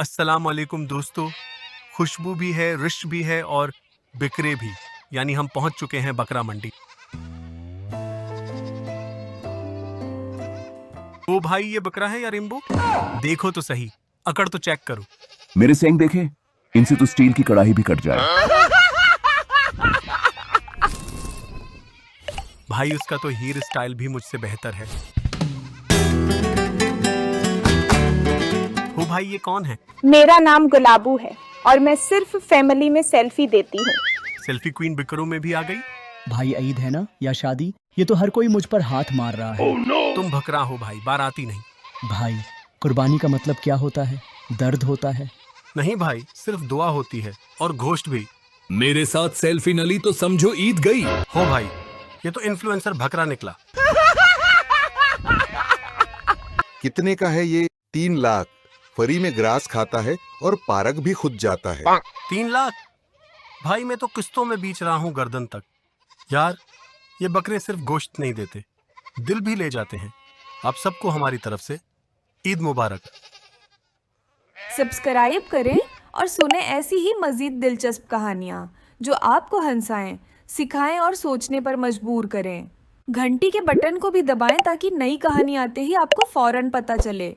अस्सलाम वालेकुम दोस्तों। खुशबू भी है, रिश भी है और बिकरे भी। यानी हम पहुंच चुके हैं बकरा मंडी। ओ भाई, ये बकरा है या रिम्बो? देखो तो सही, अकड़ तो चेक करो। मेरे सेंग देखे, इनसे तो स्टील की कढ़ाई भी कट जाए। भाई, उसका तो हेयर स्टाइल भी मुझसे बेहतर है। ओ भाई, ये कौन है? मेरा नाम गुलाबू है और मैं सिर्फ फैमिली में सेल्फी देती हूँ। सेल्फी क्वीन बिकरों में भी आ गई। भाई ईद है ना या शादी, ये तो हर कोई मुझ पर हाथ मार रहा है। तुम बकरा हो भाई, बाराती नहीं। भाई, कुर्बानी का मतलब क्या होता है? दर्द होता है। नहीं भाई, सिर्फ दुआ होती है और गोश्त भी। मेरे साथ सेल्फी न ली तो समझो ईद गई। हो भाई, ये तो इन्फ्लुएंसर बकरा निकला। कितने का है ये? 3 लाख। फरी में ग्रास खाता है और पारक भी खुद जाता है। 3 लाख? भाई, मैं तो किस्तों में बेच रहा हूँ गर्दन तक। यार, ये बकरे सिर्फ गोश्त नहीं देते, दिल भी ले जाते हैं। आप सबको हमारी तरफ से ईद मुबारक। सब्सक्राइब करें और सुने ऐसी ही मज़ीद दिलचस्प कहानियाँ जो आपको हंसाएं, सिखाएं और सोचने पर मजबूर करें। घंटी के बटन को भी दबाएं ताकि नई कहानी आते ही आपको फौरन पता चले।